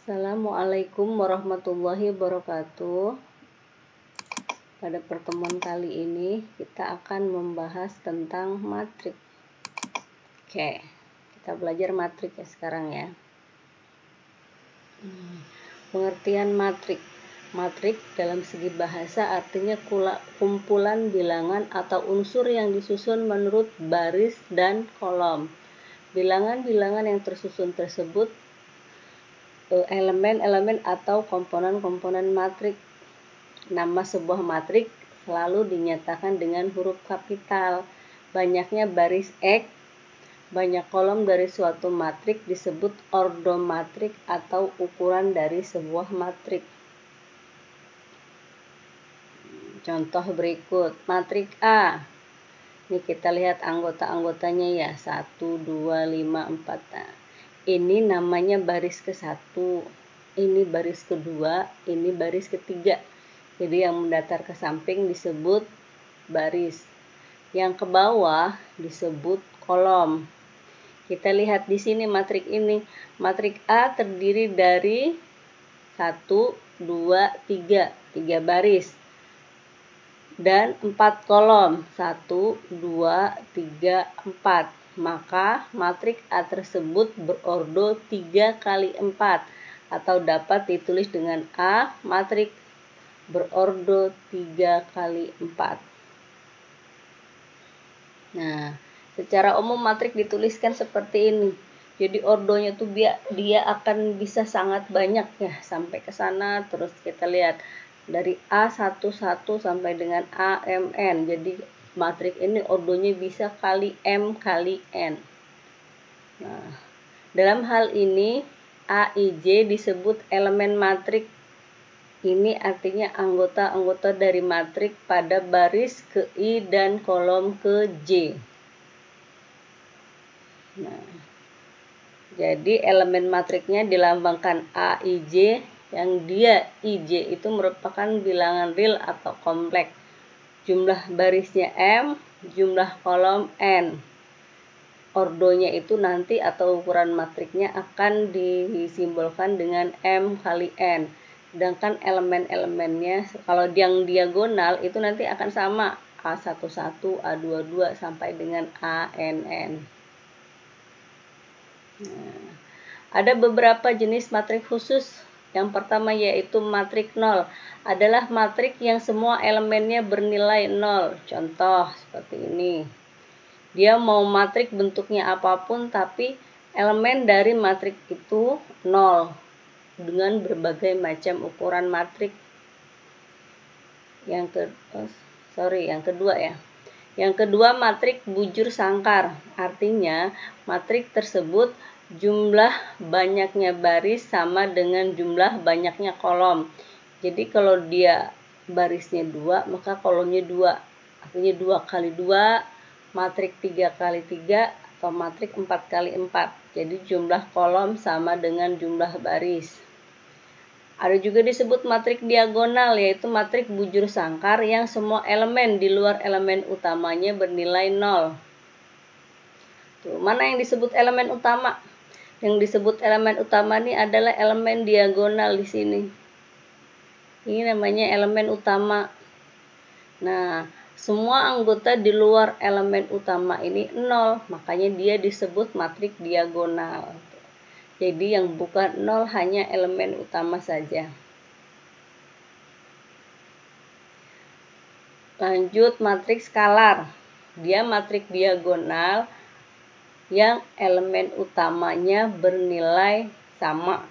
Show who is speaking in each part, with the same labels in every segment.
Speaker 1: Assalamualaikum warahmatullahi wabarakatuh. Pada pertemuan kali ini kita akan membahas tentang matrik. Oke, kita belajar matrik ya sekarang ya. Pengertian matrik. Matrik dalam segi bahasa artinya kumpulan bilangan atau unsur yang disusun menurut baris dan kolom. Bilangan-bilangan yang tersusun tersebut elemen-elemen atau komponen-komponen matrik. Nama sebuah matrik selalu dinyatakan dengan huruf kapital. Banyaknya baris X, banyak kolom dari suatu matrik disebut ordomatrik atau ukuran dari sebuah matrik. Contoh berikut, matrik A. Ini kita lihat anggota-anggotanya ya, 1, 2, 5, 4. Nah, ini namanya baris ke-1, ini baris kedua, ini baris ketiga. Jadi yang mendatar ke samping disebut baris, yang ke bawah disebut kolom. Kita lihat di sini matrik ini. Matrik A terdiri dari 1, 2, 3, 3 baris dan 4 kolom, 1, 2, 3, 4. Maka matrik A tersebut berordo 3 kali 4 atau dapat ditulis dengan A matrik berordo 3 kali 4. Nah, secara umum matrik dituliskan seperti ini. Jadi ordonya tuh dia akan bisa sangat banyak ya, sampai ke sana. Terus kita lihat dari A11 sampai dengan AMN. Jadi matrik ini ordonya bisa kali M kali N. Nah, dalam hal ini AIJ disebut elemen matrik. Ini artinya anggota-anggota dari matrik pada baris ke I dan kolom ke J. Nah, jadi elemen matriknya dilambangkan AIJ, yang dia IJ itu merupakan bilangan real atau kompleks. Jumlah barisnya M, jumlah kolom N. Ordonya itu nanti atau ukuran matriknya akan disimbolkan dengan M kali N. Sedangkan elemen-elemennya kalau yang diagonal itu nanti akan sama, A11, A22 sampai dengan ANN. Nah, ada beberapa jenis matrik khusus. Yang pertama yaitu matrik 0. Adalah matrik yang semua elemennya bernilai 0. Contoh seperti ini. Dia mau matrik bentuknya apapun tapi elemen dari matrik itu 0 dengan berbagai macam ukuran matrik. Yang kedua ya. Yang kedua matrik bujur sangkar. Artinya matrik tersebut jumlah banyaknya baris sama dengan jumlah banyaknya kolom. Jadi kalau dia barisnya 2, maka kolomnya 2. Artinya 2 kali 2, matrik 3 kali 3, atau matrik 4 kali 4. Jadi jumlah kolom sama dengan jumlah baris. Ada juga disebut matrik diagonal, yaitu matrik bujur sangkar yang semua elemen di luar elemen utamanya bernilai 0. Tuh, mana yang disebut elemen utama? Yang disebut elemen utama ini adalah elemen diagonal di sini. Ini namanya elemen utama. Nah, semua anggota di luar elemen utama ini 0, makanya dia disebut matrik diagonal. Jadi yang bukan 0 hanya elemen utama saja. Lanjut matrik skalar. Dia matrik diagonal yang elemen utamanya bernilai sama.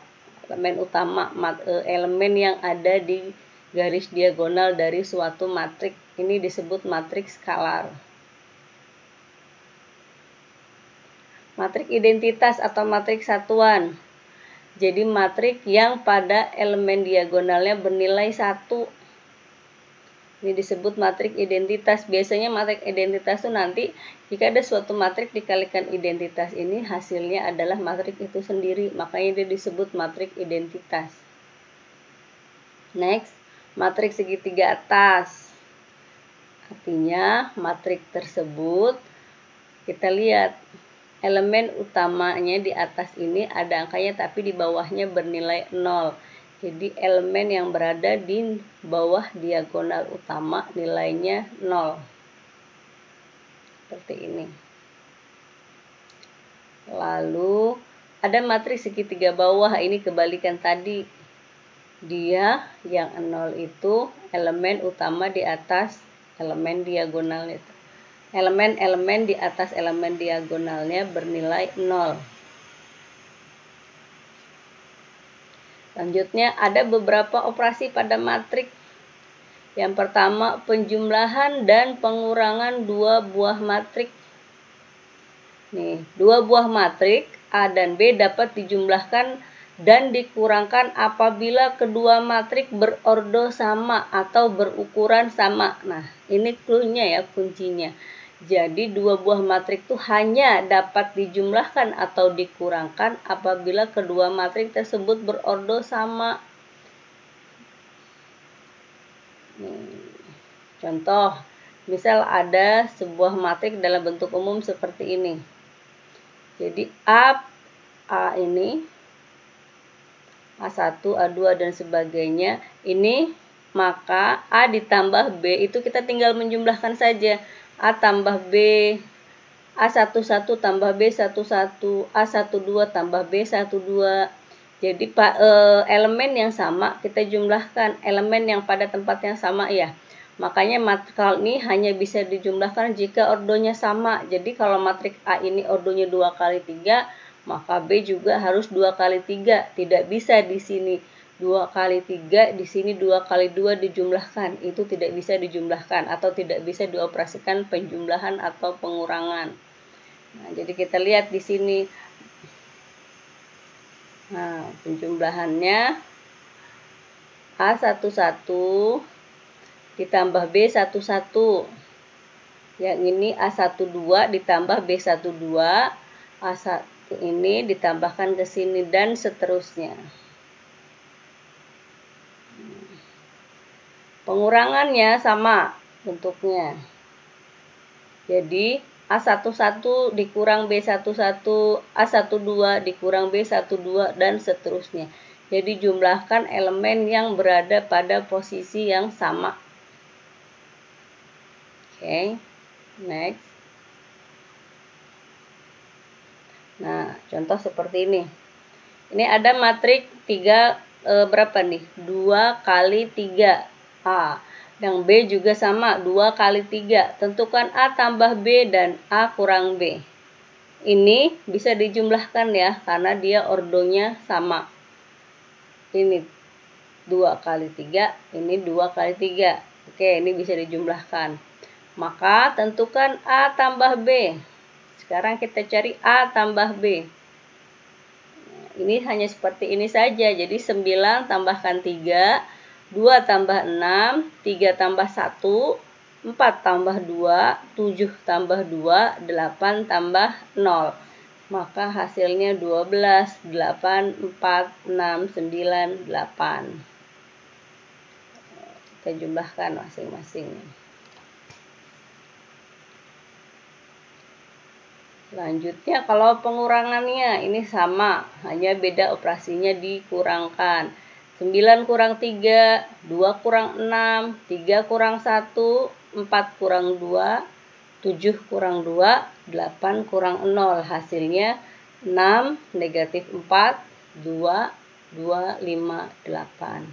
Speaker 1: Elemen yang ada di garis diagonal dari suatu matrik ini disebut matrik skalar. Matrik identitas atau matrik satuan. Jadi matrik yang pada elemen diagonalnya bernilai 1. Ini disebut matrik identitas. Biasanya matrik identitas itu nanti jika ada suatu matrik dikalikan identitas ini hasilnya adalah matrik itu sendiri. Makanya dia disebut matrik identitas. Next, matrik segitiga atas. Artinya matrik tersebut kita lihat elemen utamanya di atas ini ada angkanya tapi di bawahnya bernilai 0. Jadi elemen yang berada di bawah diagonal utama nilainya 0. Seperti ini. Lalu ada matriks segitiga bawah, ini kebalikan tadi. Dia yang 0 itu elemen utama di atas elemen diagonalnya. Elemen-elemen di atas elemen diagonalnya bernilai 0. Selanjutnya ada beberapa operasi pada matriks. Yang pertama, penjumlahan dan pengurangan dua buah matriks. Nih, dua buah matriks A dan B dapat dijumlahkan dan dikurangkan apabila kedua matriks berordo sama atau berukuran sama. Nah, ini clue-nya ya, kuncinya. Jadi dua buah matriks itu hanya dapat dijumlahkan atau dikurangkan apabila kedua matriks tersebut berordo sama. Contoh, misal ada sebuah matriks dalam bentuk umum seperti ini. Jadi A ini A1, A2 dan sebagainya, ini maka A ditambah B itu kita tinggal menjumlahkan saja. A tambah B, A11 tambah B11, A12 tambah B12. Jadi elemen yang sama kita jumlahkan, elemen yang pada tempat yang sama ya. Makanya matriks ini hanya bisa dijumlahkan jika ordonya sama. Jadi kalau matriks A ini ordonya 2 kali 3, maka B juga harus 2 kali 3. Tidak bisa di sini 2 kali 3, di sini 2 kali 2 dijumlahkan. Itu tidak bisa dijumlahkan atau tidak bisa dioperasikan penjumlahan atau pengurangan. Nah, jadi kita lihat di sini. Nah, penjumlahannya A11 ditambah B11. Yang ini A12 ditambah B12. A1 ini ditambahkan ke sini dan seterusnya. Pengurangannya sama bentuknya. Jadi A11 dikurang B11, A12 dikurang B12 dan seterusnya. Jadi jumlahkan elemen yang berada pada posisi yang sama. Oke, next. Nah, contoh seperti ini. Ini ada matriks 3 berapa nih? 2 kali 3 A. Dan B juga sama, 2 kali 3. Tentukan A tambah B dan A kurang B. Ini bisa dijumlahkan ya, karena dia ordonya sama. Ini 2 kali 3, ini 2 kali 3. Oke, ini bisa dijumlahkan. Maka tentukan A tambah B. Sekarang kita cari A tambah B. Ini hanya seperti ini saja. Jadi 9 tambahkan 3, 2 tambah 6, 3 tambah 1, 4 tambah 2, 7 tambah 2, 8 tambah 0. Maka hasilnya 12, 8, 4, 6, 9, 8. Kita jumlahkan masing-masing. Selanjutnya kalau pengurangannya ini sama, hanya beda operasinya dikurangkan. 9 kurang 3, 2 kurang 6, 3 kurang 1, 4 kurang 2, 7 kurang 2, 8 kurang 0. Hasilnya 6, negatif 4, 2, 2, 5, 8.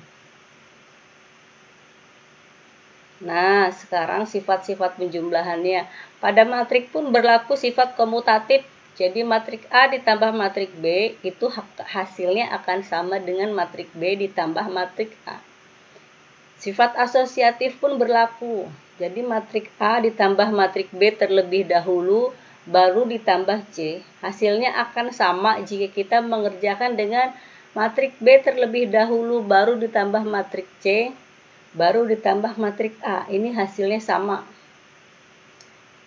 Speaker 1: Nah, sekarang sifat-sifat penjumlahannya. Pada matriks pun berlaku sifat komutatif. Jadi matriks A ditambah matriks B itu hasilnya akan sama dengan matriks B ditambah matriks A. Sifat asosiatif pun berlaku. Jadi matriks A ditambah matriks B terlebih dahulu baru ditambah C. Hasilnya akan sama jika kita mengerjakan dengan matriks B terlebih dahulu baru ditambah matriks C baru ditambah matriks A. Ini hasilnya sama.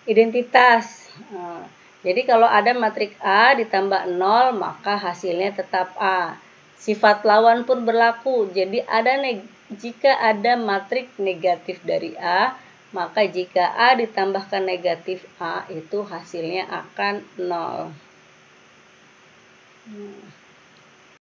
Speaker 1: Identitas. Jadi kalau ada matriks A ditambah 0, maka hasilnya tetap A. Sifat lawan pun berlaku. Jadi jika ada matriks negatif dari A, maka jika A ditambahkan negatif A, itu hasilnya akan 0. Nah.